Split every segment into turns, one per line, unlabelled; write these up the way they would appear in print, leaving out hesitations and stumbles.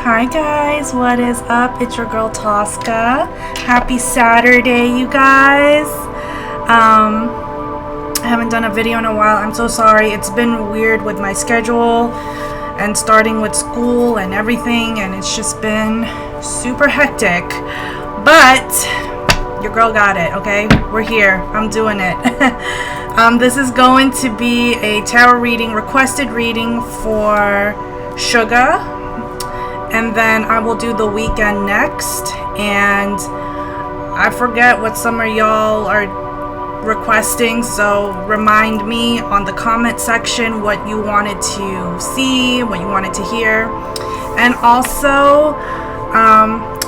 Hi guys, what is up? It's your girl Tosca. Happy Saturday, you guys. I haven't done a video in a while. I'm so sorry. It's been weird with my schedule and starting with school and everything, and it's just been super hectic. But your girl got it, okay? We're here. I'm doing it. This is going to be a tarot reading, requested reading for Suga. And then I will do the weekend next. And I forget what some of y'all are requesting, so remind me on the comment section what you wanted to see, what you wanted to hear. And also,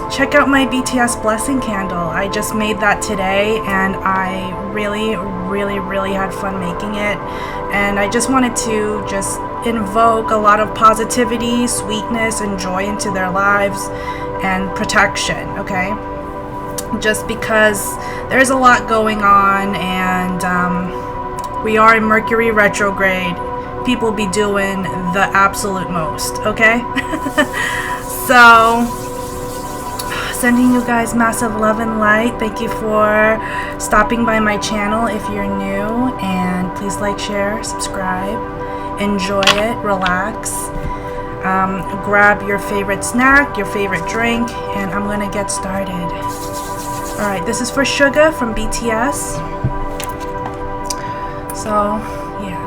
check out my BTS blessing candle. I just made that today, and I really had fun making it. And I just wanted to just invoke a lot of positivity, sweetness, and joy into their lives, and protection, okay? Just because there's a lot going on, and we are in Mercury retrograde. People be doing the absolute most, okay? So, sending you guys massive love and light. Thank you for stopping by my channel if you're new, and please like, share, subscribe. Enjoy it, relax, grab your favorite snack, your favorite drink, and I'm gonna get started. Alright, this is for Suga from BTS. So, yeah.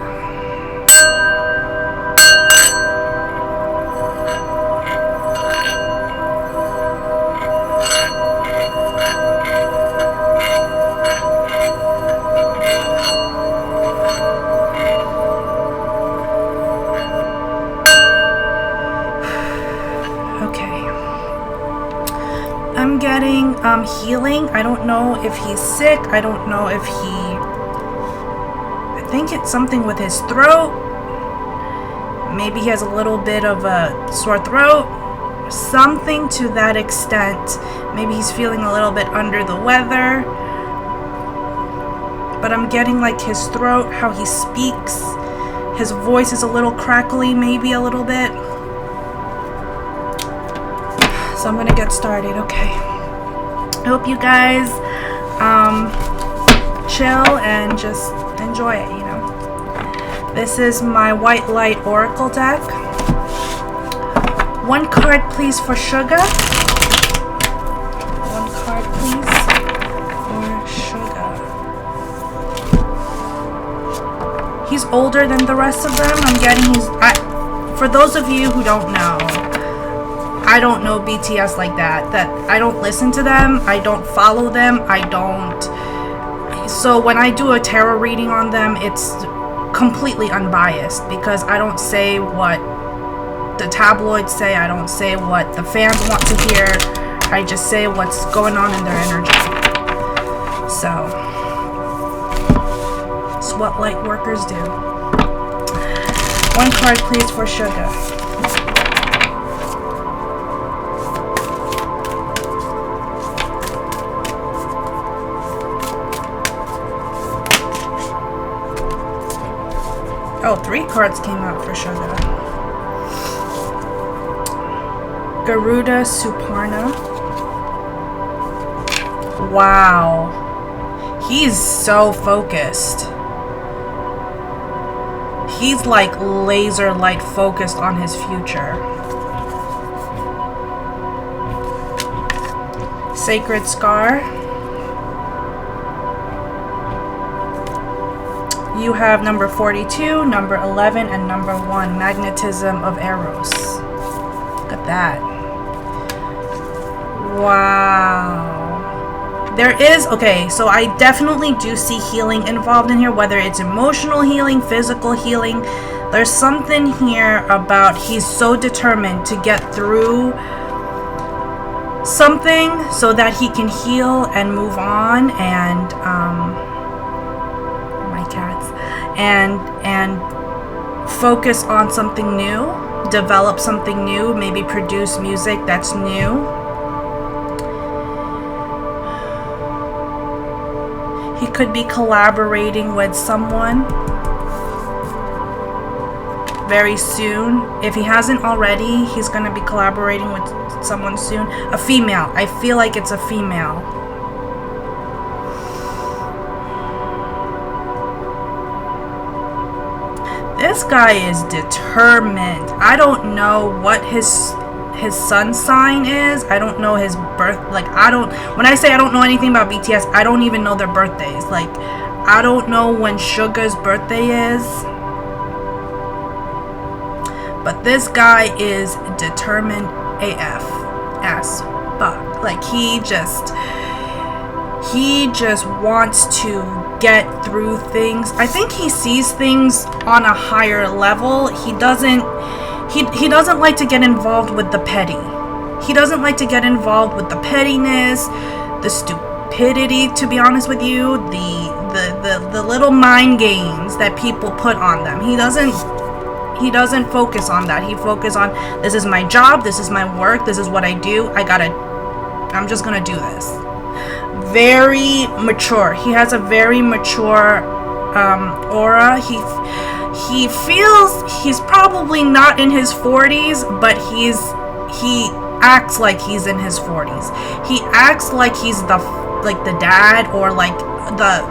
I'm getting healing. I don't know if he's sick. I don't know if I think it's something with his throat. Maybe he has a little bit of a sore throat. Something to that extent. Maybe he's feeling a little bit under the weather. But I'm getting like his throat, how he speaks. His voice is a little crackly, maybe a little bit. So I'm gonna get started, okay? I hope you guys chill and just enjoy it, you know? This is my White Light Oracle deck. One card, please, for Suga. One card, please, for Suga. He's older than the rest of them. I'm getting for those of you who don't know, I don't know BTS like that. I don't listen to them. I don't follow them. I don't. So when I do a tarot reading on them, it's completely unbiased because I don't say what the tabloids say. I don't say what the fans want to hear. I just say what's going on in their energy. So it's what light workers do. One card, please, for Suga. Oh, 3 cards came out for Suga. Garuda Suparna. Wow. He's so focused. He's like laser light focused on his future. Sacred Scar. You have number 42, number 11, and number 1, Magnetism of Eros. Look at that. Wow. There is, okay, so I definitely do see healing involved in here, whether it's emotional healing, physical healing. There's something here about he's so determined to get through something so that he can heal and move on, and and focus on something new, develop something new, maybe produce music that's new. He could be collaborating with someone. very soon. If he hasn't already, he's going to be collaborating with someone soon. A female. I feel like it's a female. This guy is determined. I don't know what his sun sign is. I don't know his birth. Like, when I say I don't know anything about BTS, I don't even know their birthdays. Like, I don't know when Suga's birthday is. But this guy is determined AF as fuck. Like, he just wants to get through things. I think he sees things on a higher level. He doesn't like to get involved with the petty. He doesn't like to get involved with the pettiness, the stupidity, to be honest with you, the little mind games that people put on them. He doesn't focus on that. He focuses on, this is my job, this is my work, this is what I do. I'm just gonna do this. Very mature. He has a very mature aura. He feels he's probably not in his 40s, but he acts like he's in his 40s. He acts like he's the dad, or like the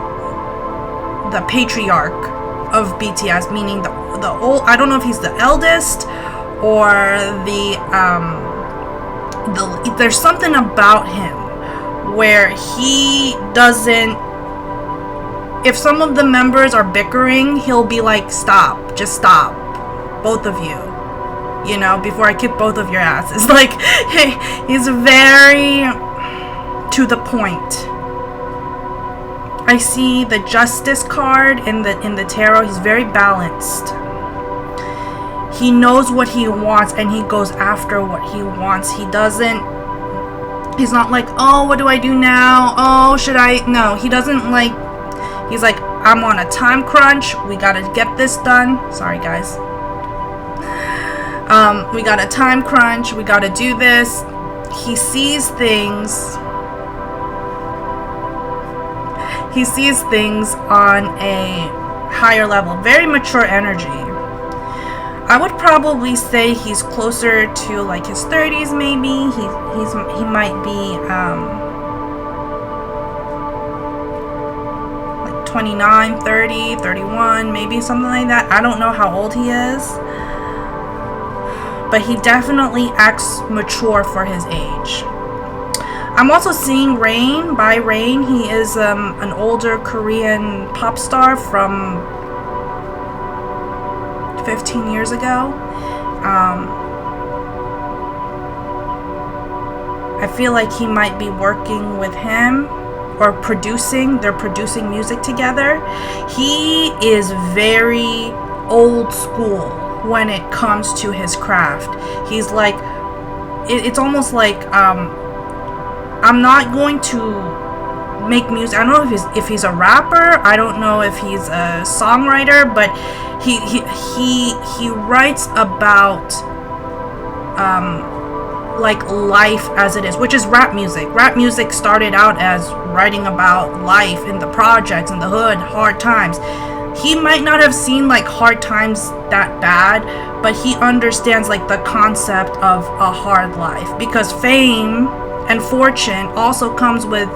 patriarch of BTS, meaning the old. I don't know if he's the eldest or there's something about him where he doesn't. If some of the members are bickering, he'll be like, stop, just stop, both of you, you know, before I kick both of your asses. Like, he's very to the point. I see the Justice card in the tarot. He's very balanced. He knows what he wants and he goes after what he wants. He's not like, oh, what do I do now? Oh, should I? No, he doesn't like. He's like, I'm on a time crunch. We gotta get this done. Sorry, guys. We got a time crunch. We gotta do this. He sees things. He sees things on a higher level. Very mature energy. I would probably say he's closer to like his 30s, maybe. He might be 29, 30, 31, maybe something like that. I don't know how old he is, but he definitely acts mature for his age. I'm also seeing Rain. By Rain, he is an older Korean pop star from 15 years ago. I feel like he might be working with him or producing. They're producing music together. He is very old school when it comes to his craft. He's like, it's almost like, I'm not going to make music. I don't know if he's a rapper. I don't know if he's a songwriter, but he writes about like life as it is, which is rap music. Rap music started out as writing about life in the projects, in the hood, hard times. He might not have seen like hard times that bad, but he understands like the concept of a hard life, because fame and fortune also comes with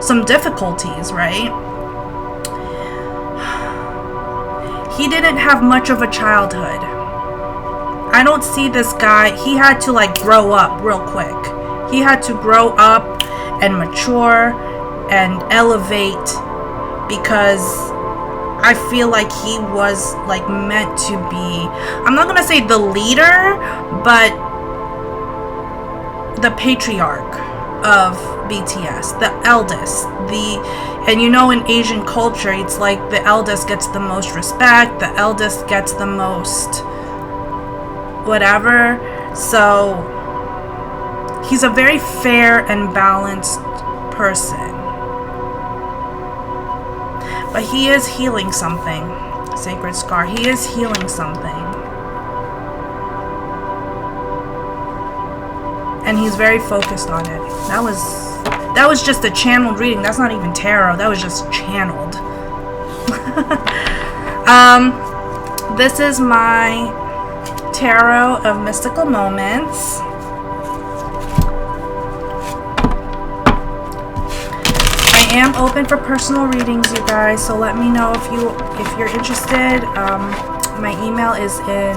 some difficulties, right? He didn't have much of a childhood. I don't see this guy. He had to like grow up real quick. He had to grow up and mature and elevate, because I feel like he was like meant to be, I'm not gonna say the leader, but the patriarch of BTS, the eldest, and you know, in Asian culture, it's like the eldest gets the most respect, the eldest gets the most whatever. So he's a very fair and balanced person, but he is healing something. Sacred Scar, he is healing something, and he's very focused on it. That was just a channeled reading. That's not even tarot. That was just channeled. this is my tarot of mystical moments. I am open for personal readings, you guys, so let me know if you're interested. My email is in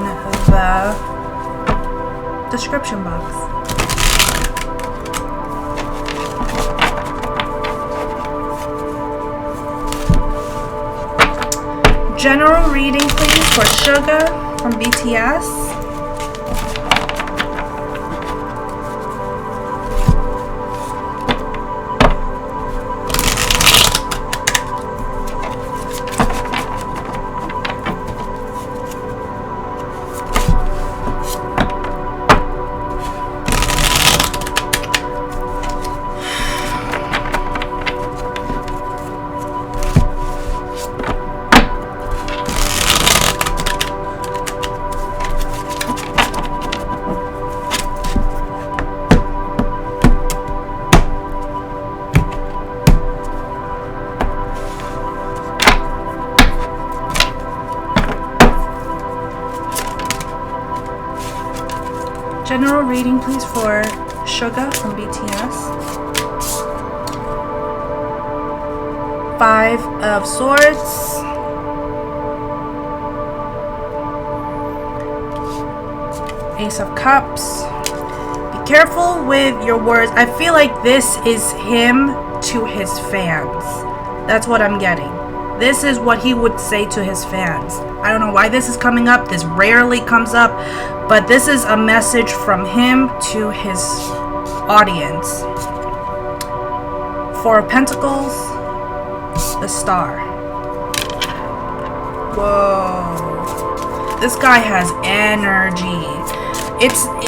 the description box. General reading, please, for Suga from BTS. General reading, please, for Suga from BTS. 5 of Swords. Ace of Cups. Be careful with your words. I feel like this is him to his fans. That's what I'm getting. This is what he would say to his fans. I don't know why this is coming up. This rarely comes up. But this is a message from him to his audience. 4 of Pentacles. The Star. Whoa. This guy has energy.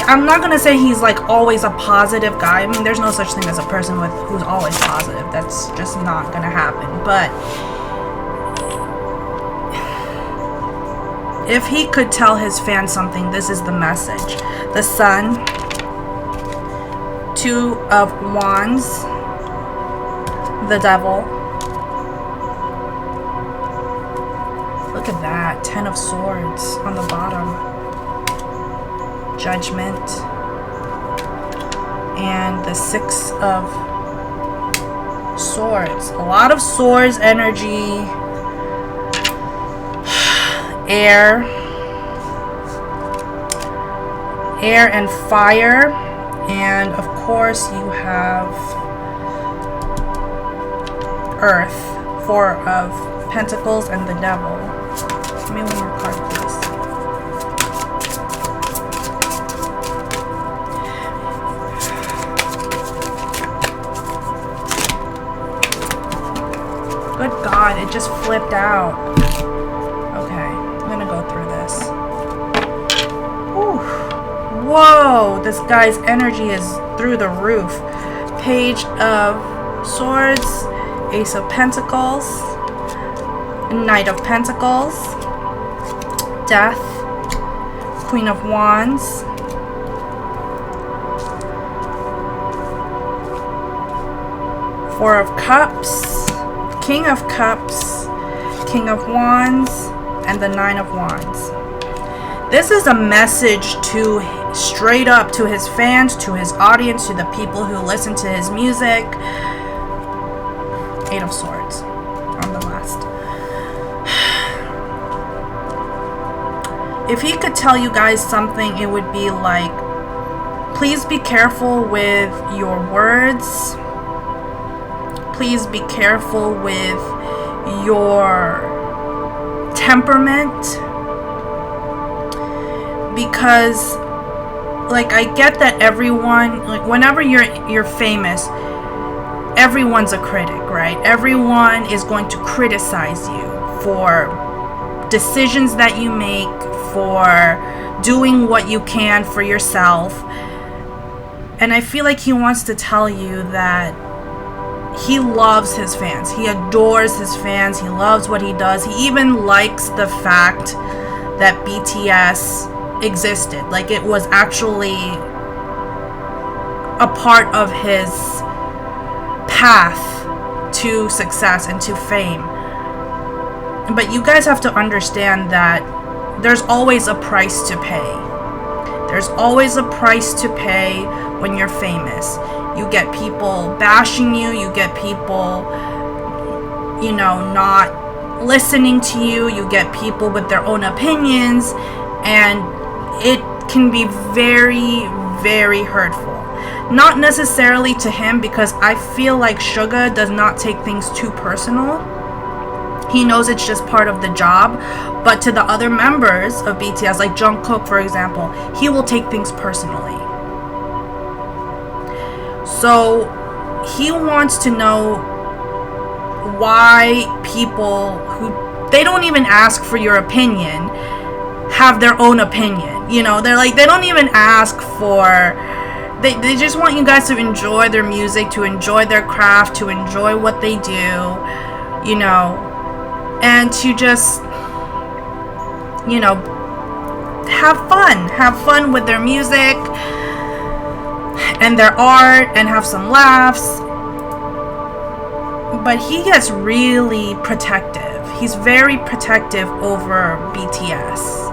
I'm not gonna say he's like always a positive guy. I mean, there's no such thing as a person who's always positive. That's just not gonna happen. But if he could tell his fans something, this is the message. The Sun. 2 of Wands. The Devil. Look at that. 10 of Swords on the bottom. Judgment. And the 6 of Swords. A lot of Swords energy. Air and fire, and of course you have Earth. 4 of Pentacles and the Devil. Give me one more card, please. Good God, it just flipped out. Whoa, this guy's energy is through the roof. Page of Swords, Ace of Pentacles, Knight of Pentacles, Death, Queen of Wands, Four of Cups, King of Cups, King of Wands, and the 9 of Wands. This is a message to straight up to his fans, to his audience, to the people who listen to his music. 8 of Swords on the last. If he could tell you guys something, it would be like, please be careful with your words. Please be careful with your temperament. Because like, I get that everyone, like, whenever you're famous, everyone's a critic, right? Everyone is going to criticize you for decisions that you make, for doing what you can for yourself. And I feel like he wants to tell you that he loves his fans. He adores his fans. He loves what he does. He even likes the fact that BTS existed. Like, it was actually a part of his path to success and to fame. But you guys have to understand that there's always a price to pay. There's always a price to pay when you're famous. You get people bashing you, you get people, you know, not listening to you, you get people with their own opinions, and it can be very, very hurtful. Not necessarily to him, because I feel like Suga does not take things too personal. He knows it's just part of the job. But to the other members of BTS, like Jungkook, for example, he will take things personally. So he wants to know why people who, they don't even ask for your opinion, have their own opinion. You know, they're like, they don't even ask for, they just want you guys to enjoy their music, to enjoy their craft, to enjoy what they do, you know, and to just, you know, have fun with their music and their art, and have some laughs. But he gets really protective. He's very protective over BTS,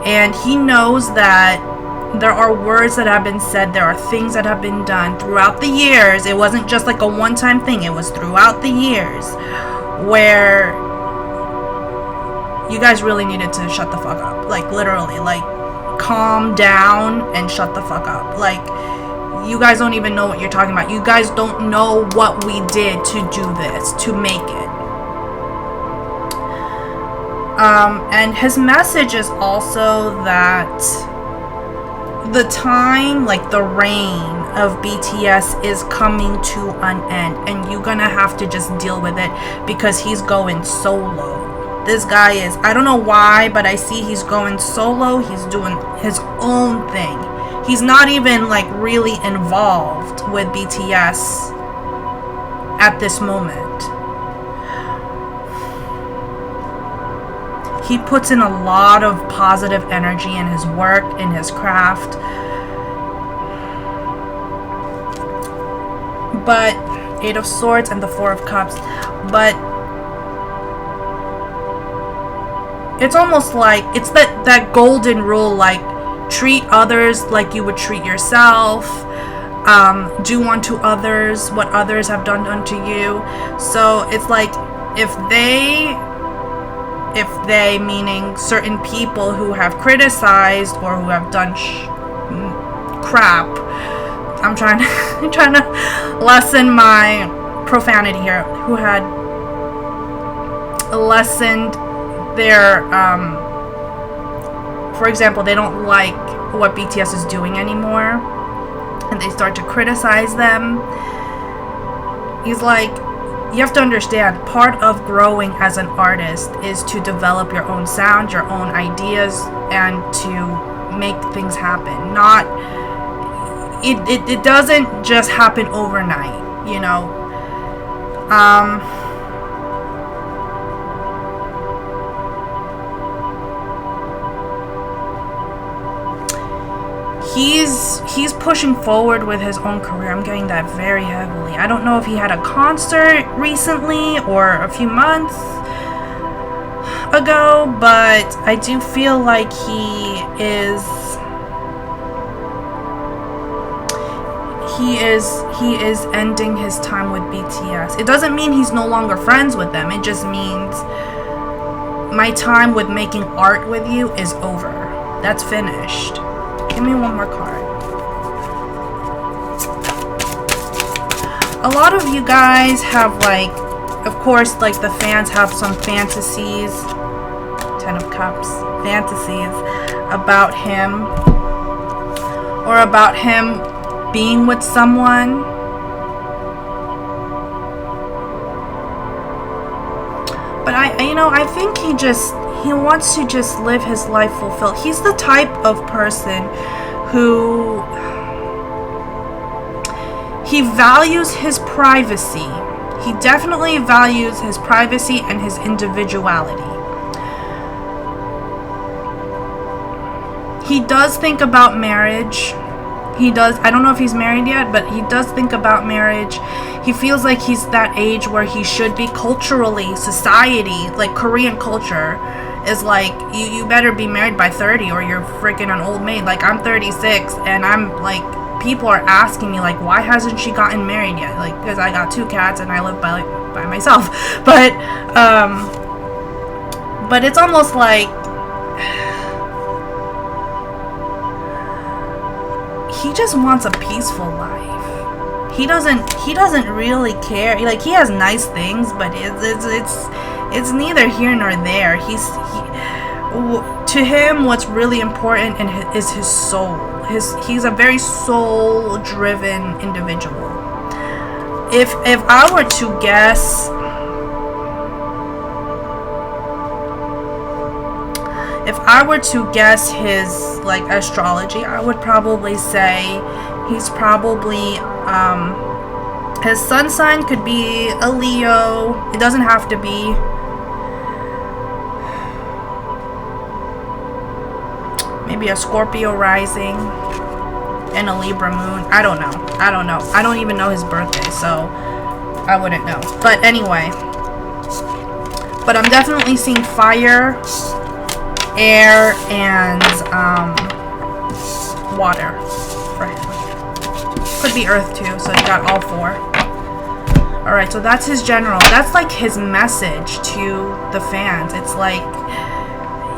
and he knows that there are words that have been said, there are things that have been done throughout the years. It wasn't just like a one-time thing, it was throughout the years, where you guys really needed to shut the fuck up. Like, literally, like, calm down and shut the fuck up. Like, you guys don't even know what you're talking about. You guys don't know what we did to do this, to make it. And his message is also that the time, like the reign of BTS is coming to an end, and you're gonna have to just deal with it, because he's going solo. This guy is, I don't know why, but I see he's going solo. He's doing his own thing. He's not even like really involved with BTS at this moment. He puts in a lot of positive energy in his work, in his craft. But Eight of Swords and the Four of Cups. But it's almost like, it's that golden rule, like, treat others like you would treat yourself. Do unto others what others have done unto you. So it's like, if they meaning certain people who have criticized or who have done crap, I'm trying to lessen my profanity here, who had lessened their, for example, they don't like what BTS is doing anymore, and they start to criticize them. He's like, you have to understand, part of growing as an artist is to develop your own sound, your own ideas, and to make things happen. Not, it doesn't just happen overnight, you know. He's pushing forward with his own career. I'm getting that very heavily. I don't know if he had a concert recently or a few months ago, but I do feel like he is ending his time with BTS. It doesn't mean he's no longer friends with them. It just means my time with making art with you is over. That's finished. Give me one more card. A lot of you guys have, like, of course, like, the fans have some fantasies, 10 of Cups, fantasies about him, or about him being with someone. But I think he wants to just live his life fulfilled. He's the type of person who, he values his privacy. He definitely values his privacy and his individuality. He does think about marriage. He does, I don't know if he's married yet, but he does think about marriage. He feels like he's that age where he should be culturally, society, like Korean culture, is like, you better be married by 30 or you're freaking an old maid. Like, I'm 36 and I'm like, people are asking me like, why hasn't she gotten married yet? Like, because I got 2 cats and I live by myself. But it's almost like he just wants a peaceful life. He doesn't really care. Like, he has nice things, but it's neither here nor there. To him, what's really important is his soul. He's a very soul-driven individual. If I were to guess, his like astrology, I would probably say he's probably his sun sign could be a Leo. It doesn't have to be. Maybe a Scorpio rising and a Libra moon. I don't know. I don't even know his birthday, so I wouldn't know. But anyway, but I'm definitely seeing fire, air, and water for him. Could be earth too, so you got all 4. Alright, so that's his general. That's like his message to the fans. It's like,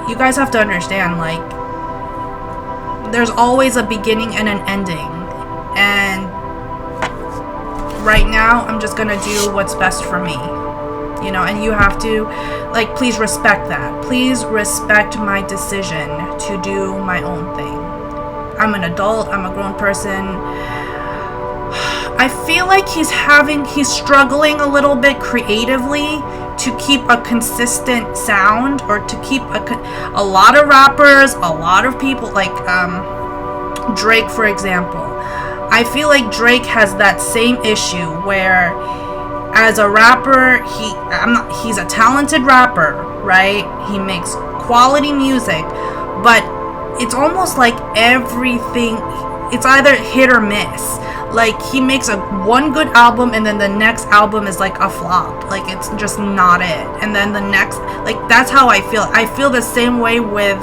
you guys have to understand, like, there's always a beginning and an ending. And right now, I'm just gonna do what's best for me. You know, and you have to, like, please respect that. Please respect my decision to do my own thing. I'm an adult. I'm a grown person. I feel like he's struggling a little bit creatively to keep a consistent sound, or to keep a lot of rappers, a lot of people, like Drake, for example. I feel like Drake has that same issue where, as a rapper, he's a talented rapper, right? He makes quality music, but it's almost like everything, it's either hit or miss. Like, he makes one good album and then the next album is like a flop. Like, it's just not it. And then the next, like, that's how I feel. I feel the same way with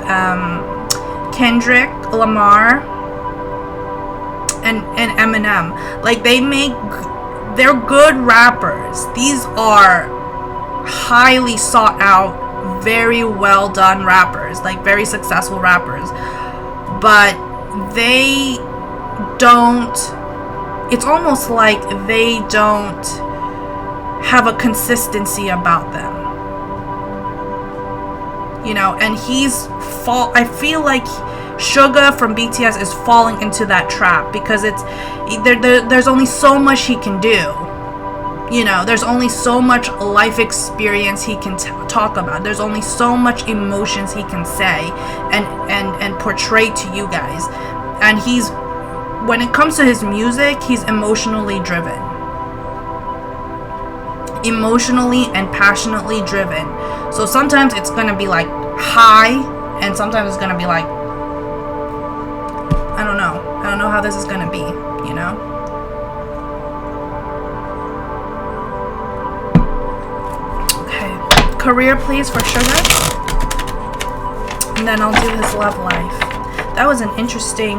Kendrick Lamar and Eminem. Like, they're good rappers. These are highly sought out, very well done rappers, like very successful rappers. But they don't, it's almost like they don't have a consistency about them, you know. And I feel like Suga from BTS is falling into that trap, because there's only so much he can do, you know. There's only so much life experience he can talk about. There's only so much emotions he can say and portray to you guys. And when it comes to his music, he's emotionally driven. Emotionally and passionately driven. So sometimes it's going to be like high, and sometimes it's going to be like, I don't know how this is going to be, you know? Okay. Career, please, for Suga. And then I'll do his love life. That was an interesting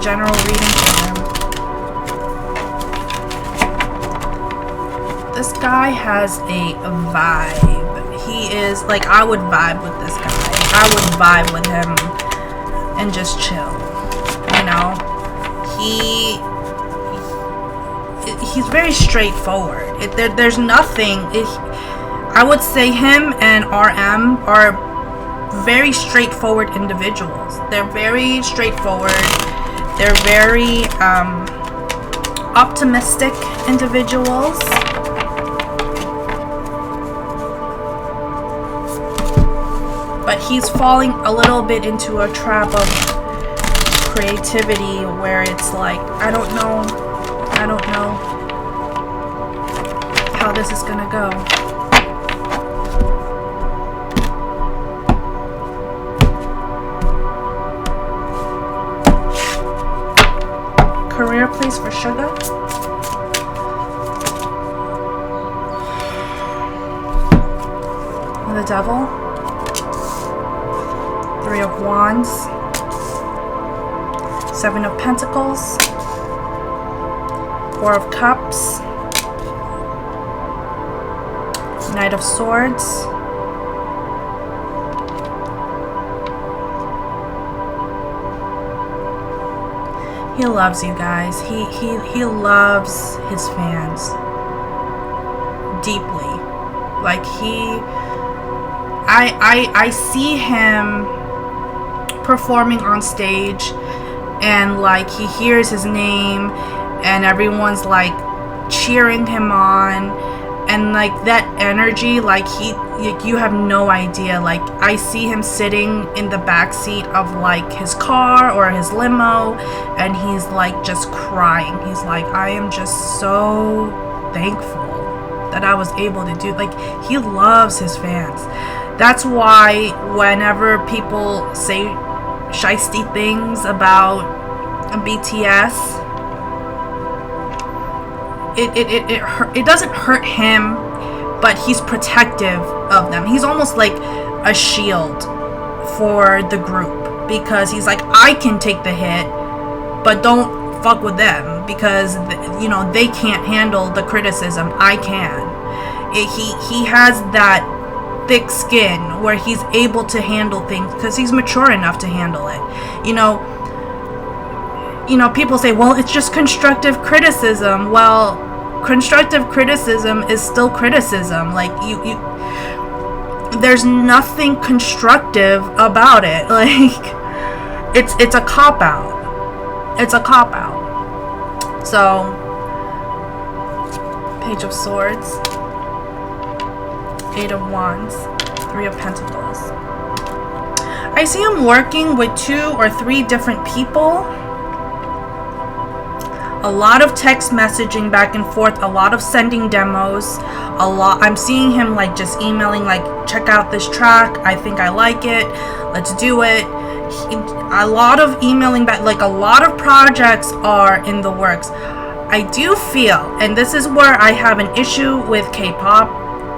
general reading for him. This guy has a vibe. He is, like, I would vibe with this guy. I would vibe with him and just chill, you know. He's very straightforward. There's nothing. I would say him and RM are very straightforward individuals. They're very straightforward. They're very optimistic individuals. But he's falling a little bit into a trap of creativity where it's like, I don't know how this is gonna go. Career, please, for Suga. the Devil, 3 of Wands, 7 of Pentacles, 4 of Cups, Knight of Swords, he loves you guys. He loves his fans deeply. Like I see him performing on stage, and like he hears his name and everyone's like cheering him on, and like that energy, like you have no idea. Like I see him sitting in the back seat of like his car or his limo, and he's like just crying. He's like, I am just so thankful that I was able to do. Like, he loves his fans. That's why whenever people say shiesty things about BTS, it doesn't hurt him, but he's protective of them. He's almost like a shield for the group, because he's like, I can take the hit, but don't fuck with them, because you know they can't handle the criticism. I can. He has that thick skin where he's able to handle things because he's mature enough to handle it. You know, people say, well, it's just constructive criticism. Well, constructive criticism is still criticism. Like you there's nothing constructive about it. Like it's a cop out. It's a cop out. So, Page of Swords, 8 of Wands, 3 of Pentacles. I see him working with 2 or 3 different people. A lot of text messaging back and forth, a lot of sending demos, I'm seeing him like just emailing, like, check out this track, I think I like it, let's do it. A lot of emailing back, like a lot of projects are in the works. I do feel, and this is where I have an issue with K-pop,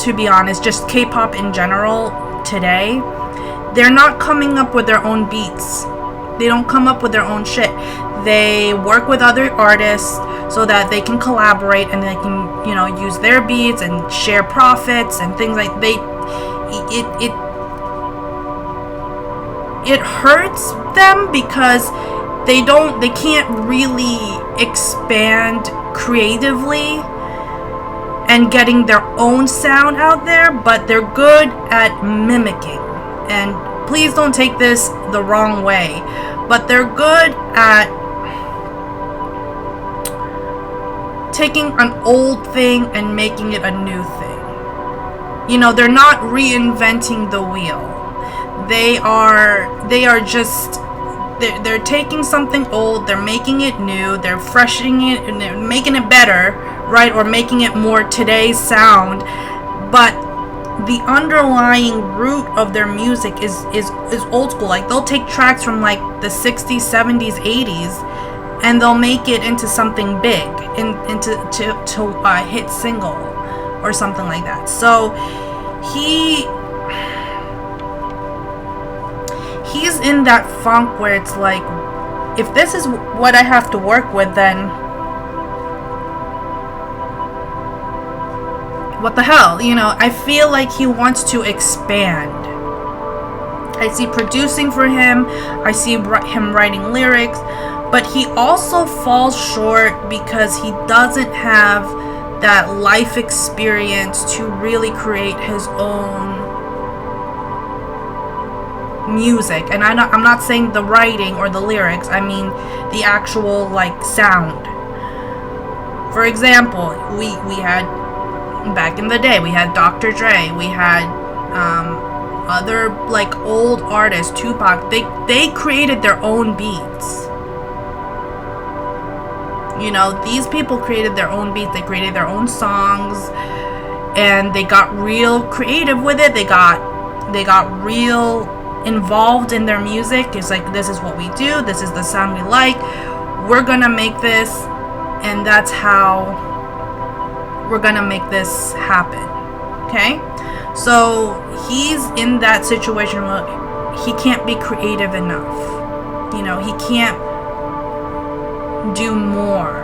to be honest, just K-pop in general today, they're not coming up with their own beats. They don't come up with their own shit. They work with other artists so that they can collaborate and they can, you know, use their beats and share profits and things like it hurts them because they can't really expand creatively and getting their own sound out there, but they're good at mimicking. And please don't take this the wrong way, but they're good at taking an old thing and making it a new thing. You know, they're not reinventing the wheel. They are just they're taking something old, they're making it new, they're freshening it and they're making it better, right? Or making it more today's sound, but the underlying root of their music is old school. Like, they'll take tracks from like the 60s, 70s, 80s, and they'll make it into something big, into a hit single or something like that. So he's in that funk where it's like, if this is what I have to work with, then what the hell, you know? I feel like he wants to expand. I see producing for him, I see him writing lyrics, but he also falls short because he doesn't have that life experience to really create his own music. And I'm not saying the writing or the lyrics, I mean the actual like sound. For example, we had back in the day, we had Dr. Dre, we had other like old artists, Tupac. They created their own beats. You know, these people created their own beats, they created their own songs, and they got real creative with it. They got real involved in their music. It's like, this is what we do, this is the sound we like, we're gonna make this, and that's how we're gonna make this happen. Okay, So he's in that situation where he can't be creative enough. You know, he can't do more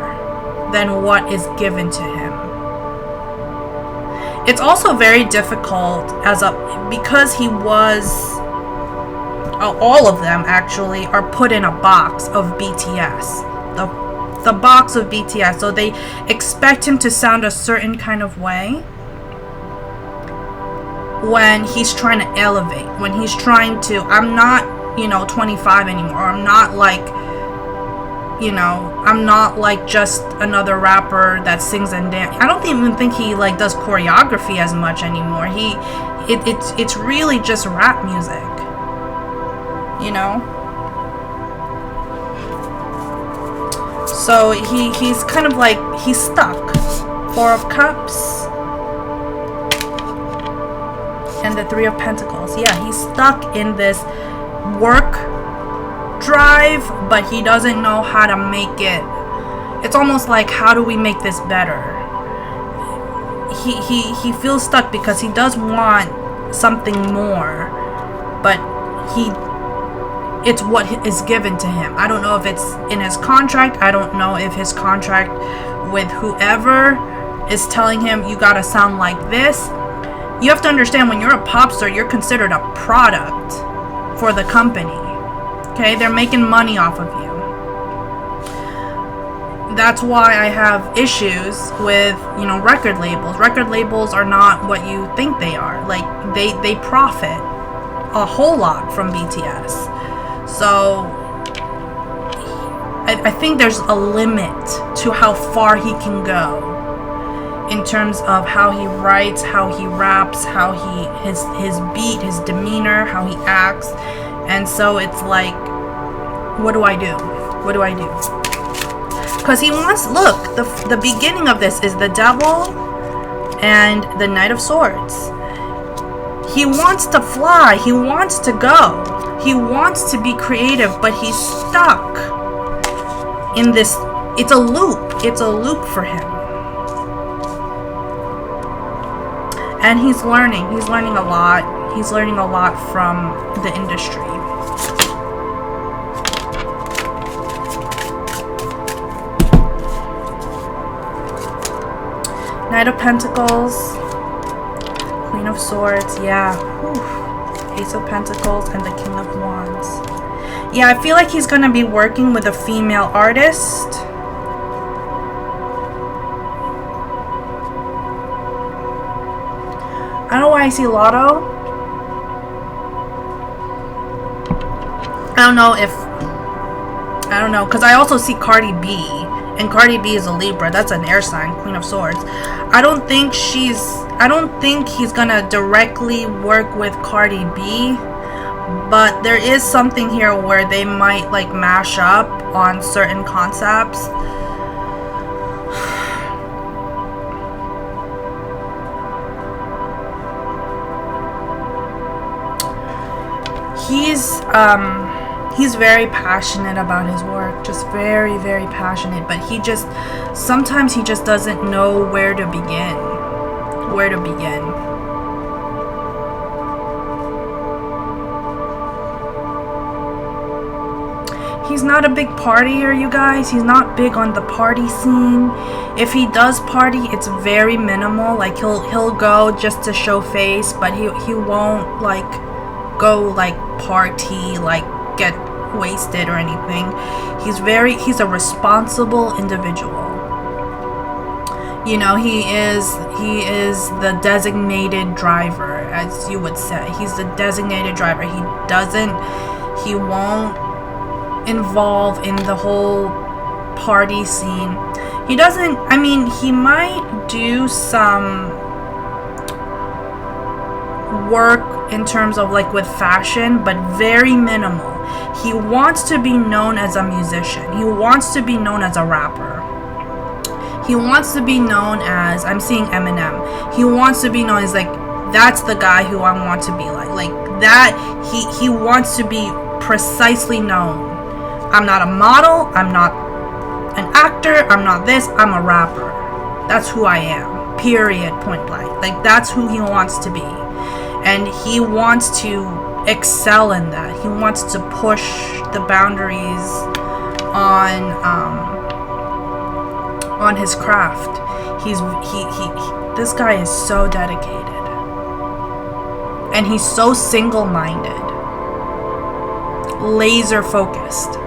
than what is given to him. It's also very difficult because he was, all of them actually are put in a box of BTS. The box of BTS. So they expect him to sound a certain kind of way when he's trying to elevate, when he's trying to, I'm not, 25 anymore. I'm not like, I'm not like just another rapper that sings and dance. I don't even think he like does choreography as much anymore. It's really just rap music, So he's kind of like, he's stuck. 4 of Cups and the 3 of Pentacles. Yeah, he's stuck in this work drive, but he doesn't know how to make it. It's almost like, how do we make this better? He feels stuck because he does want something more, but it's what is given to him. I don't know if it's in his contract. I don't know if his contract with whoever is telling him, you gotta sound like this. You have to understand, when you're a pop star, you're considered a product for the company. Okay, they're making money off of you. That's why I have issues with, record labels. Record labels are not what you think they are. Like, they profit a whole lot from BTS. So I think there's a limit to how far he can go in terms of how he writes, how he raps, how his beat, his demeanor, how he acts. And so it's like, what do I do? What do I do? Because he wants, look, the beginning of this is the Devil and the Knight of Swords. He wants to fly. He wants to go. He wants to be creative, but he's stuck in this. It's a loop. It's a loop for him. And he's learning. He's learning a lot. He's learning a lot from the industry. Knight of Pentacles, Queen of Swords, yeah. Whew. Ace of Pentacles, and the King of Wands. Yeah, I feel like he's going to be working with a female artist. I don't know why I see Lotto. I don't know, because I also see Cardi B. And Cardi B is a Libra. That's an air sign, Queen of Swords. I don't think he's gonna directly work with Cardi B, but there is something here where they might like mash up on certain concepts. He's very passionate about his work, just very, very passionate, but sometimes he just doesn't know where to begin. He's not a big partier, you guys. He's not big on the party scene. If he does party, it's very minimal. Like he'll go just to show face, but he won't like go like party, like get wasted or anything. He's a responsible individual. He is the designated driver, as you would say. He's the designated driver. He won't involve in the whole party scene. He might do some work in terms of like with fashion, but very minimal. He wants to be known as a musician. He wants to be known as a rapper. He wants to be known as, I'm seeing Eminem. He wants to be known as like, that's the guy who I want to be like that. He wants to be precisely known. I'm not a model. I'm not an actor. I'm not this. I'm a rapper. That's who I am. Period. Point blank. Like, that's who he wants to be. and he wants to excel in that. He wants to push the boundaries on his craft. This guy is so dedicated, and he's so single-minded, laser focused.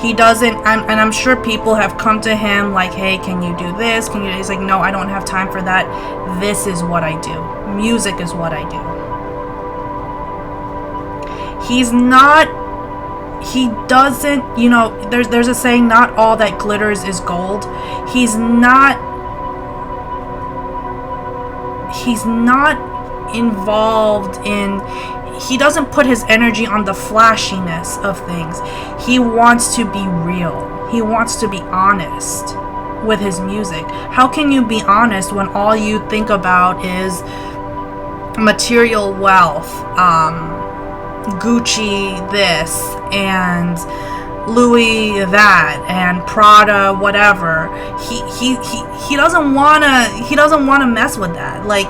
He doesn't, and I'm sure people have come to him like, hey, can you do this? Can you? He's like, no, I don't have time for that. This is what I do. Music is what I do. He doesn't, there's a saying, not all that glitters is gold. He's not involved in, he doesn't put his energy on the flashiness of things. He wants to be real. He wants to be honest with his music. How can you be honest when all you think about is material wealth, Gucci this and Louis that and Prada whatever? He doesn't wanna mess with that. Like,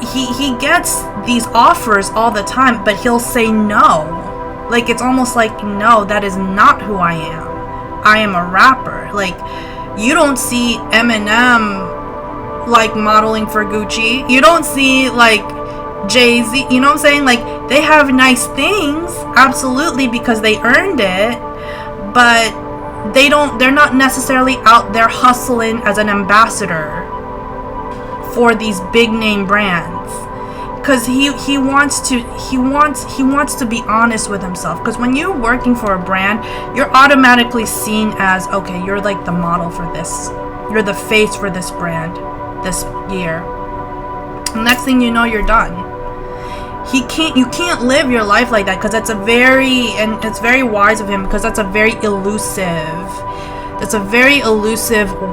he gets these offers all the time, but he'll say no. Like, it's almost like, no, that is not who I am. I am a rapper. Like, you don't see Eminem like modeling for Gucci. You don't see like Jay-Z, you know what I'm saying? Like, they have nice things, absolutely, because they earned it, but they're not necessarily out there hustling as an ambassador for these big name brands, because he wants to be honest with himself. Because when you're working for a brand, you're automatically seen as, okay, you're like the model for this, you're the face for this brand this year. And next thing you know, you're done. You can't live your life like that, because it's very wise of him, because that's a very elusive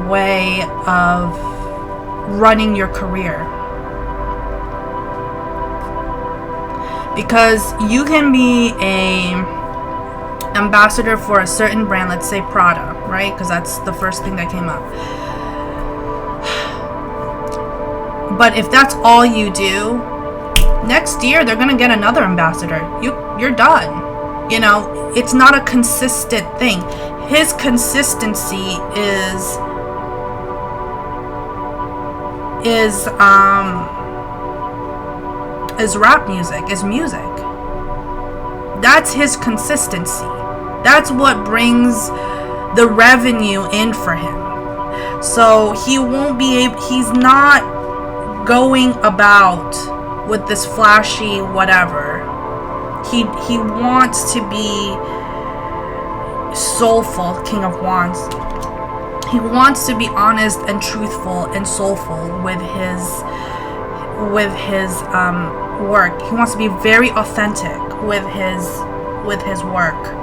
way of running your career. Because you can be a ambassador for a certain brand, let's say Prada, right? Because that's the first thing that came up. But if that's all you do, next year they're gonna get another ambassador. You're done. It's not a consistent thing. His consistency is rap music, is music. That's his consistency. That's what brings the revenue in for him. So he's not going about with this flashy whatever. He wants to be soulful, King of Wands. He wants to be honest and truthful and soulful with his work. He wants to be very authentic with his work.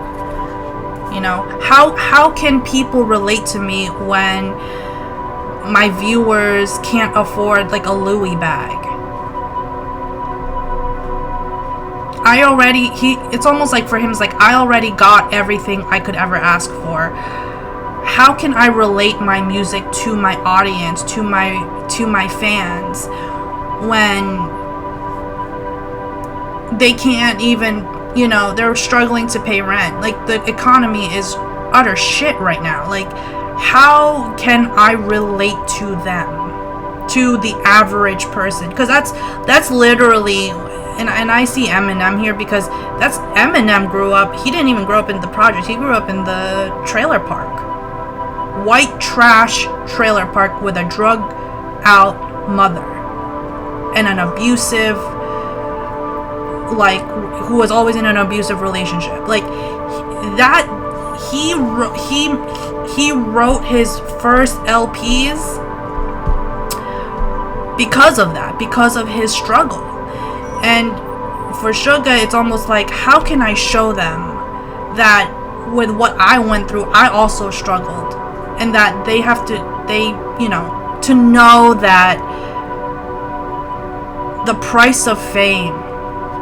How can people relate to me when my viewers can't afford like a Louis bag? It's almost like for him, it's like, I already got everything I could ever ask for. How can I relate my music to my audience, to my fans, when they can't even, they're struggling to pay rent? Like, the economy is utter shit right now. Like, how can I relate to them, to the average person? Because that's literally, and I see Eminem here, because that's Eminem grew up. He didn't even grow up in the project. He grew up in the trailer park, white trash trailer park, with a drug out mother and an abusive, like, who was always in an abusive relationship. Like, that, he wrote his first LPs because of that, because of his struggle. And for Suga, it's almost like, how can I show them that with what I went through, I also struggled, and that they to know that the price of fame,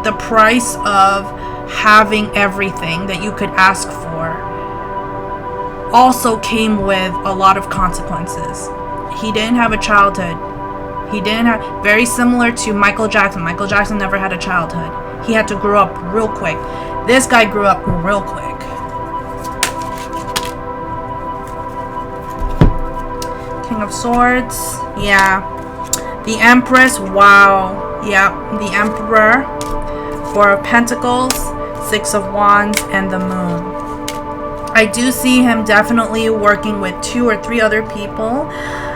the price of having everything that you could ask for, also came with a lot of consequences. He didn't have a childhood. He didn't have, very similar to Michael Jackson. Michael Jackson never had a childhood. He had to grow up real quick. This guy grew up real quick. King of Swords. Yeah. The Empress. Wow. Yeah. The Emperor. Four of Pentacles. Six of Wands. And the Moon. I do see him definitely working with 2 or 3 other people.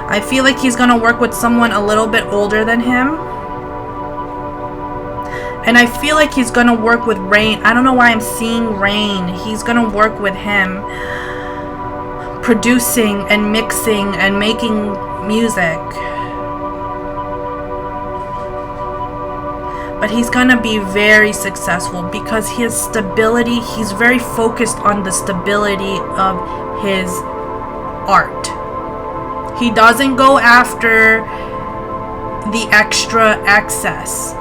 I feel like he's going to work with someone a little bit older than him. And I feel like he's going to work with Rain. I don't know why I'm seeing Rain. He's going to work with him. Producing and mixing and making music. But he's going to be very successful because his stability, he's very focused on the stability of his art. He doesn't go after the extra excess.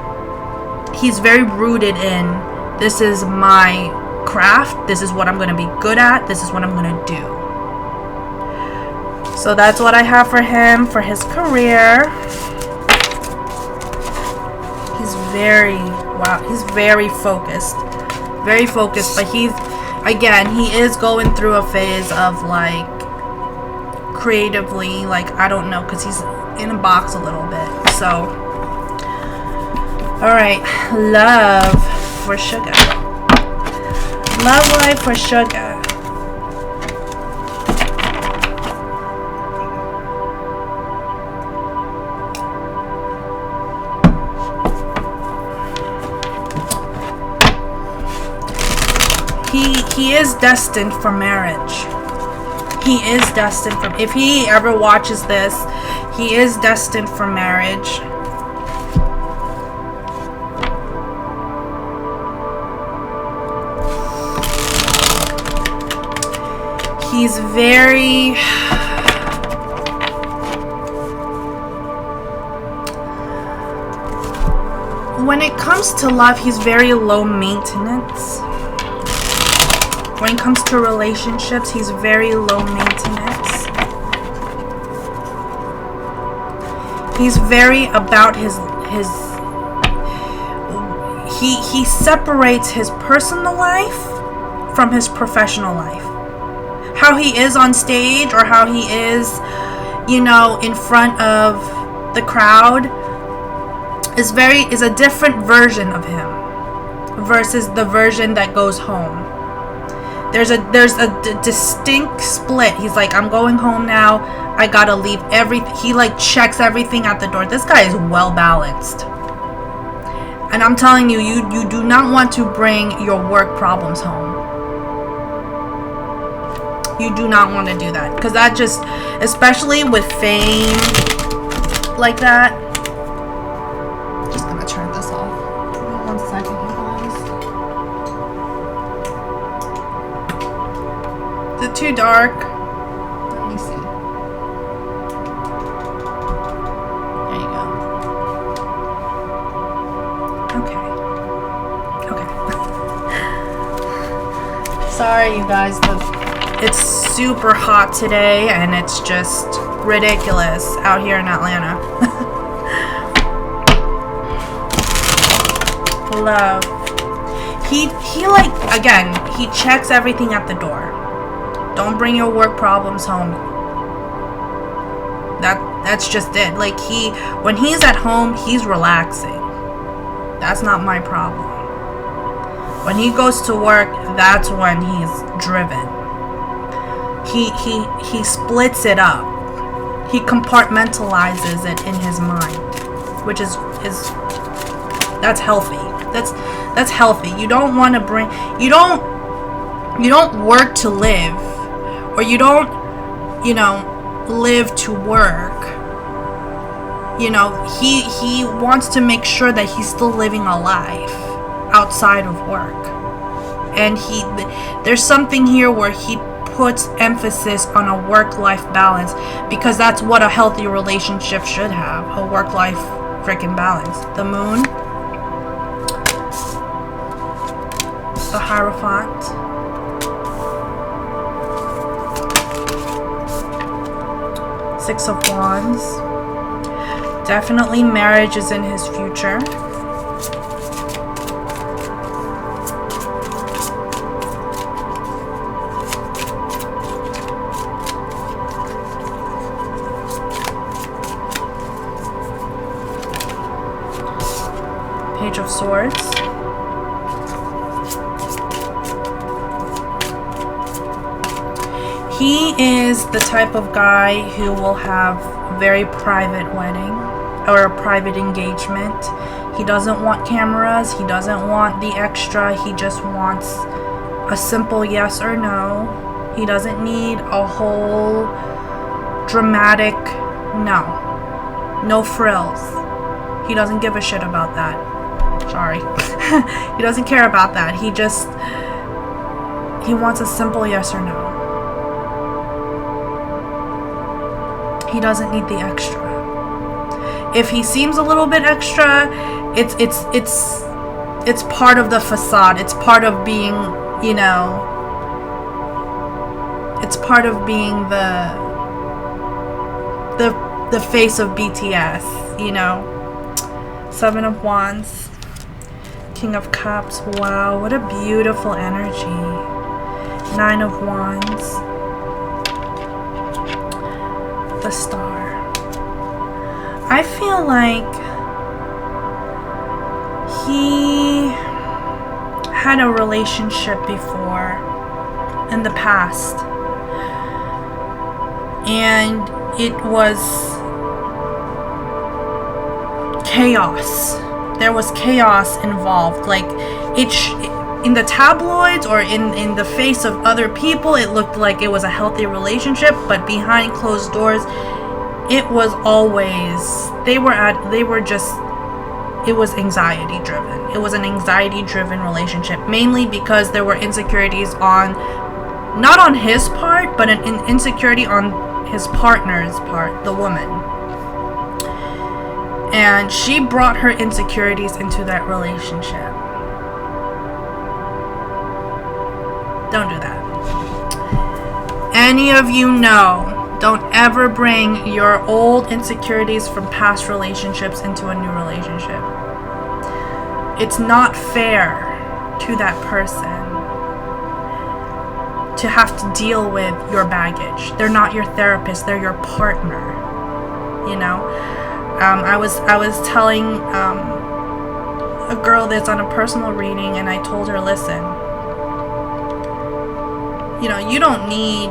He's very rooted in, this is my craft, this is what I'm going to be good at, this is what I'm going to do. So that's what I have for him, for his career. He's very, wow, he's very focused. Very focused, but he's, again, he is going through a phase of like, creatively, like, I don't know, because he's in a box a little bit. So, alright, love for Suga. Love life for Suga. He is destined for marriage. He is destined for, if he ever watches this, he is destined for marriage. He's very, when it comes to love, he's very low maintenance. When it comes to relationships, he's very low maintenance. He's very about he separates his personal life from his professional life. How he is on stage or how he is, you know, in front of the crowd is a different version of him versus the version that goes home. There's a distinct split. He's like, I'm going home now. I gotta leave everything. He like checks everything at the door. This guy is well balanced. And I'm telling you, you do not want to bring your work problems home. You do not want to do that. Because that just, especially with fame like that. Just gonna turn this off. 1 second, you guys. Is it too dark? Let me see. There you go. Okay. Sorry, you guys. It's super hot today, and it's just ridiculous out here in Atlanta. Love. He like, again, he checks everything at the door. Don't bring your work problems home. That's just it. Like, when he's at home, he's relaxing. That's not my problem. When he goes to work, that's when he's driven. He splits it up. He compartmentalizes it in his mind, which is that's healthy. That's healthy. You don't want to bring, you don't work to live, or you don't, live to work. He wants to make sure that he's still living a life outside of work. And there's something here where he puts emphasis on a work-life balance, because that's what a healthy relationship should have, a work-life freaking balance. The Moon, the Hierophant, Six of Wands, Definitely marriage is in his future. Page of Swords. He is the type of guy who will have a very private wedding or a private engagement. He doesn't want cameras. He doesn't want the extra. He just wants a simple yes or no. He doesn't need a whole dramatic no. No frills. He doesn't give a shit about that. Sorry. He doesn't care about that. He wants a simple yes or no. He doesn't need the extra. If he seems a little bit extra, it's part of the facade. It's part of being, you know, it's part of being the face of BTS, you know. 7 of Wands, King of Cups. Wow, what a beautiful energy. 9 of Wands, the Star. I feel like he had a relationship before in the past, and it was chaos. There was chaos involved. Like in the tabloids or in the face of other people, it looked like it was a healthy relationship, but behind closed doors, it was always it was anxiety driven. It was an anxiety driven relationship, mainly because there were insecurities not on his part, but an insecurity on his partner's part, the woman. And she brought her insecurities into that relationship. Don't do that. Any of you know, don't ever bring your old insecurities from past relationships into a new relationship. It's not fair to that person to have to deal with your baggage. They're not your therapist, they're your partner. You know? I was telling a girl that's on a personal reading, and I told her, listen, you know, you don't need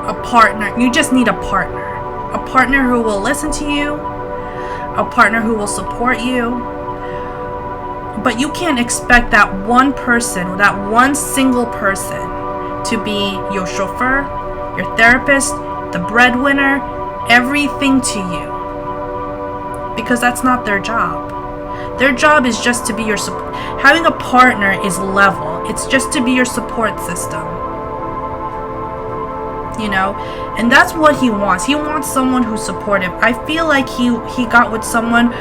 a partner. You just need a partner. A partner who will listen to you, a partner who will support you. But you can't expect that one person, that one single person, to be your chauffeur, your therapist, the breadwinner, everything to you. Because that's not their job. Their job is just to be your support. Having a partner is level. It's just to be your support system. You know? And that's what he wants. He wants someone who's supportive. I feel like he got with someone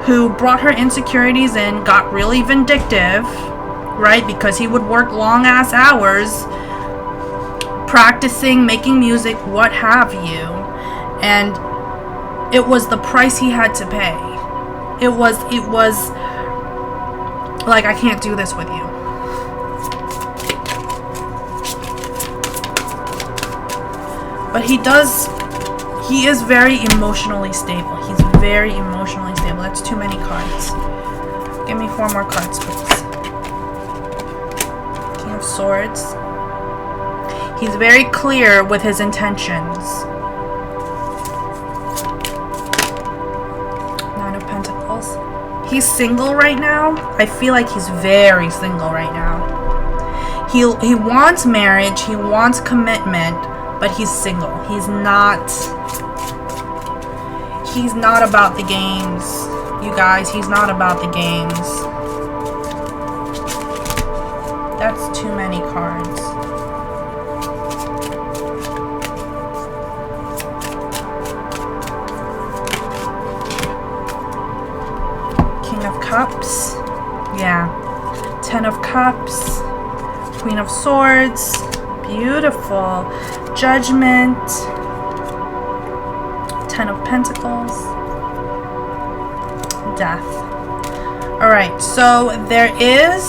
who brought her insecurities in, got really vindictive, right? Because he would work long ass hours practicing, making music, what have you. And it was the price he had to pay. It was like, I can't do this with you. But he is very emotionally stable. He's very emotionally stable. That's too many cards. Give me 4 more cards, please. King of Swords. He's very clear with his intentions. 9 of Pentacles. He's single right now. I feel like he's very single right now. He wants marriage. He wants commitment. But he's single. He's not about the games. You guys, he's not about the games. That's too many cards. King of Cups. Yeah. 10 of Cups. Queen of Swords. Beautiful. Judgment. Ten of Pentacles. Death. Alright, so there is,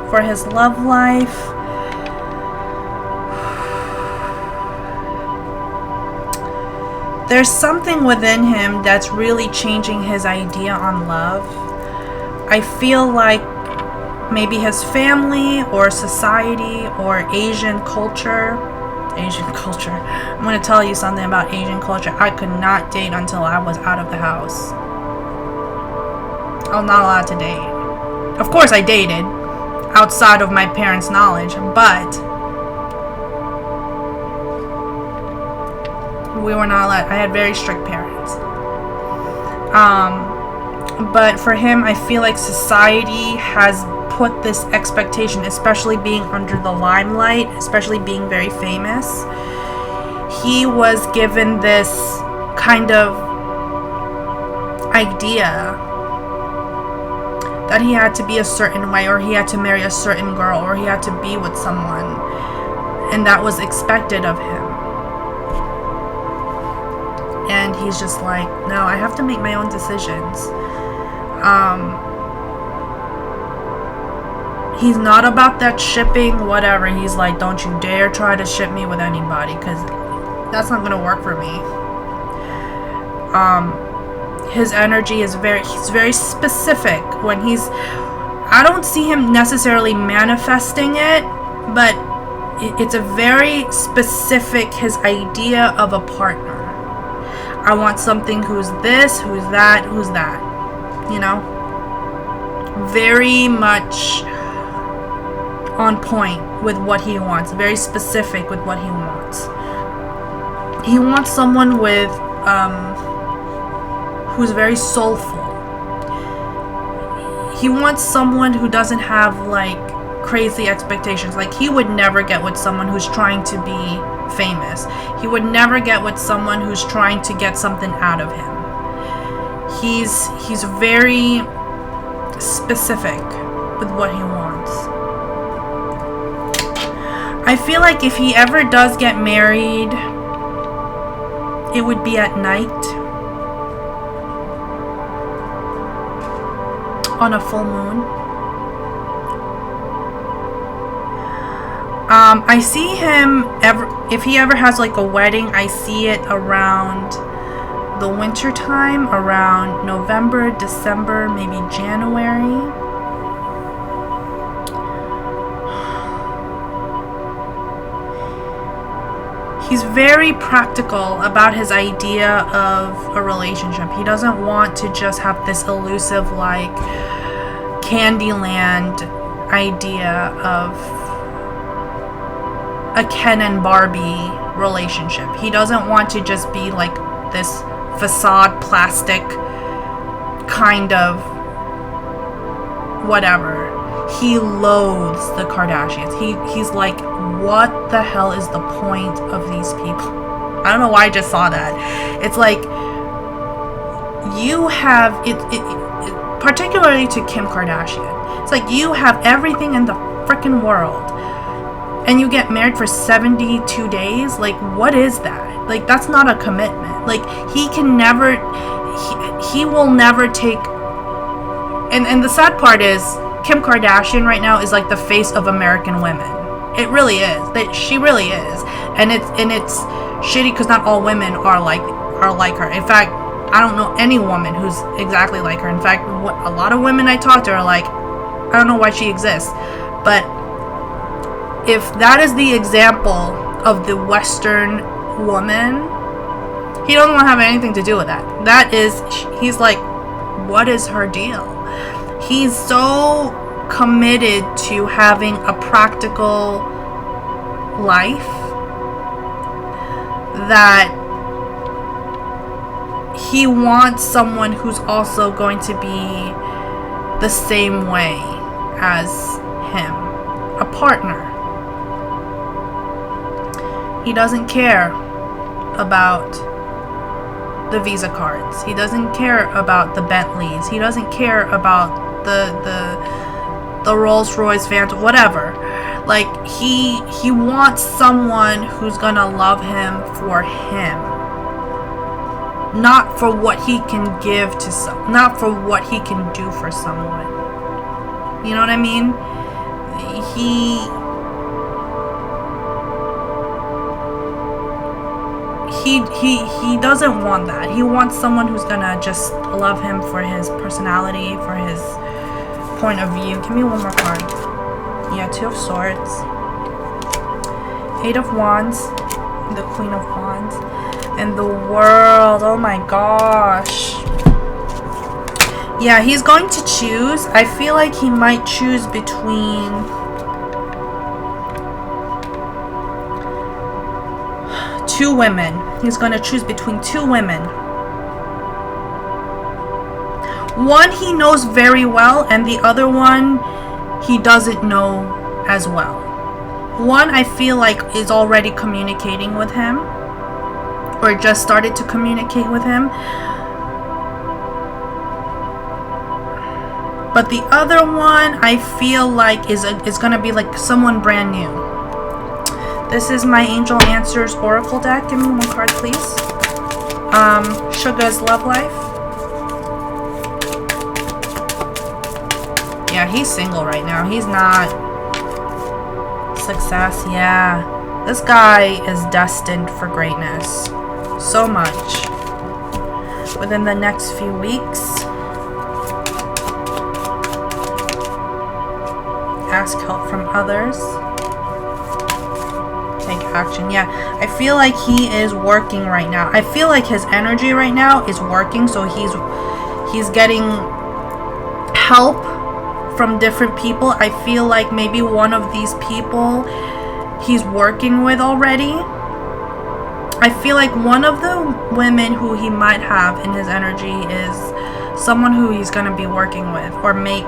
for his love life, there's something within him that's really changing his idea on love. I feel like maybe his family or society or Asian culture. I'm going to tell you something about Asian culture. I could not date until I was out of the house. I'm not allowed to date. Of course I dated outside of my parents' knowledge, but we were not allowed. I had very strict parents. But for him, I feel like society has put this expectation, especially being under the limelight, especially being very famous. He was given this kind of idea that he had to be a certain way, or he had to marry a certain girl, or he had to be with someone, and that was expected of him. And he's just like, no, I have to make my own decisions. He's not about that shipping, whatever. He's like, don't you dare try to ship me with anybody, because that's not going to work for me. His energy is he's very specific when I don't see him necessarily manifesting it, but it's a very specific, his idea of a partner. I want something who's this, who's that, you know? Very much on point with what he wants, very specific with what he wants. He wants someone with, who's very soulful. He wants someone who doesn't have like crazy expectations. Like, he would never get with someone who's trying to be famous. He would never get with someone who's trying to get something out of him. He's very specific with what he wants. I feel like if he ever does get married, it would be at night, on a full moon. I see him if he ever has like a wedding, I see it around the winter time, around November, December, maybe January. He's very practical about his idea of a relationship. He doesn't want to just have this elusive, like, Candyland idea of a Ken and Barbie relationship. He doesn't want to just be like this facade, plastic kind of whatever. He loathes the Kardashians. He's like, what the hell is the point of these people? I don't know why I just saw that. It's like, you have it particularly to Kim Kardashian. It's like, you have everything in the freaking world, and you get married for 72 days. Like, what is that? Like, that's not a commitment. Like, he can never, he will never take, and the sad part is, Kim Kardashian right now is like the face of American women. It really is. She really is. And it's shitty because not all women are like her. In fact, I don't know any woman who's exactly like her. In fact, a lot of women I talk to are like, I don't know why she exists. But if that is the example of the Western woman, he doesn't want to have anything to do with that. That is, he's like, what is her deal? He's so committed to having a practical life that he wants someone who's also going to be the same way as him, a partner. He doesn't care about the Visa cards. He doesn't care about the Bentleys. He doesn't care about the Rolls Royce Phantom, whatever. Like, he wants someone who's gonna love him for him. not for what he can give to not for what he can do for someone. You know what I mean? He doesn't want that. He wants someone who's gonna just love him for his personality, for his point of view. Give me one more card. Yeah, 2 of Swords, 8 of Wands, the Queen of Wands, and the World. Oh my gosh. Yeah, he's going to choose. I feel like he might choose between two women. He's going to choose between 2 women. One he knows very well, and the other one he doesn't know as well. One I feel like is already communicating with him, or just started to communicate with him. But the other one I feel like is going to be like someone brand new. This is my Angel Answers Oracle deck. Give me one card, please. Suga's love life. Yeah, he's single right now. He's not. Success, yeah. This guy is destined for greatness. So much. Within the next few weeks. Ask help from others. Take action. Yeah, I feel like he is working right now. I feel like his energy right now is working, so he's getting help from different people. I feel like maybe one of these people he's working with already. I feel like one of the women who he might have in his energy is someone who he's going to be working with, or make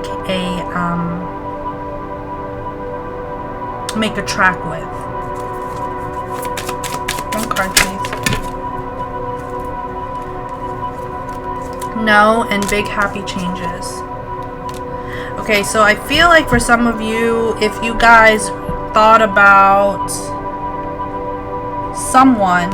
a track with. One card, please. No, and big happy changes. Okay, so I feel like for some of you, if you guys thought about someone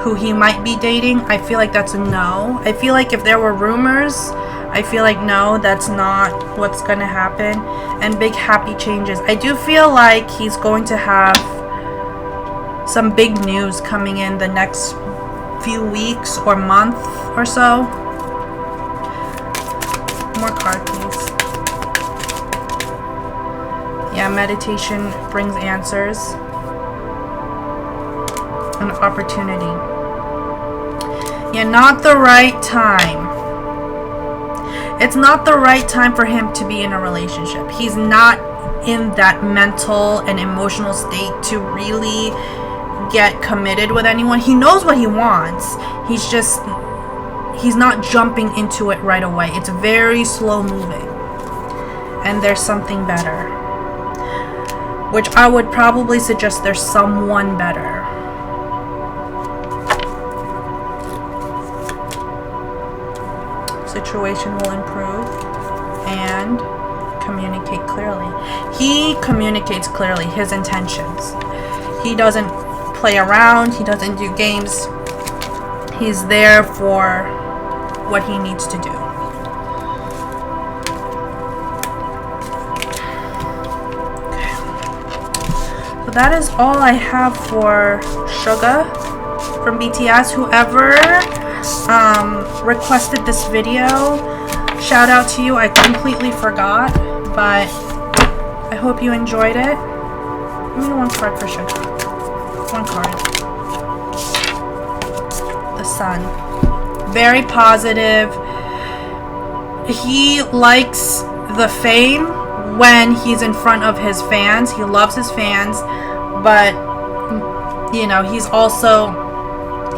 who he might be dating, I feel like that's a no. I feel like if there were rumors, I feel like no, that's not what's gonna happen. And big happy changes. I do feel like he's going to have some big news coming in the next few weeks or month or so. More card, please. Yeah, meditation brings answers and opportunity. Yeah, not the right time. It's not the right time for him to be in a relationship. He's not in that mental and emotional state to really get committed with anyone. He knows what he wants. He's not jumping into it right away. It's very slow moving. And there's something better. Which I would probably suggest there's someone better. Situation will improve and communicate clearly. He communicates clearly his intentions. He doesn't play around. He doesn't do games. He's there for what he needs to do. Okay. So that is all I have for Suga from BTS. Whoever requested this video, shout out to you. I completely forgot, but I hope you enjoyed it. Give me one card for Suga. One card. The Sun. Very positive. He likes the fame when he's in front of his fans. He loves his fans, but you know, he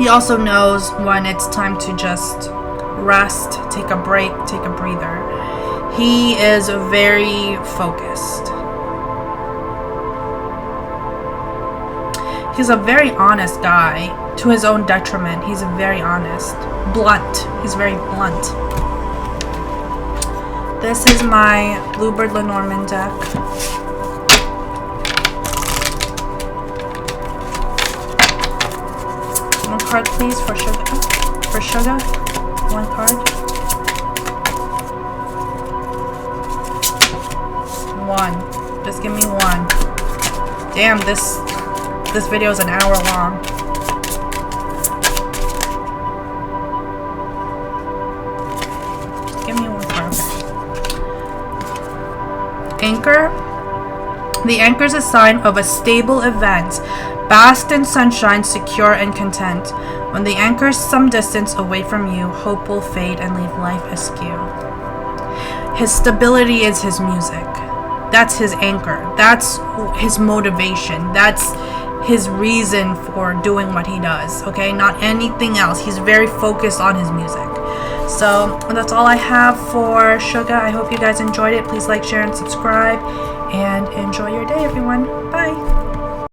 also knows when it's time to just rest, take a break, take a breather. He is very focused. He's a very honest guy, to his own detriment. He's very honest. Blunt. He's very blunt. This is my Bluebird Lenormand deck. One card, please, for Suga. for Suga. One card. One. Just give me one. Damn, this video is an hour long. Give me one card. Anchor. The anchor is a sign of a stable event. Basked in sunshine, secure and content. When the anchor is some distance away from you, hope will fade and leave life askew. His stability is his music. That's his anchor. That's his motivation. That's his reason for doing what he does, okay? Not anything else. He's very focused on his music. So that's all I have for Suga. I hope you guys enjoyed it. Please like, share, and subscribe. And enjoy your day, everyone. Bye.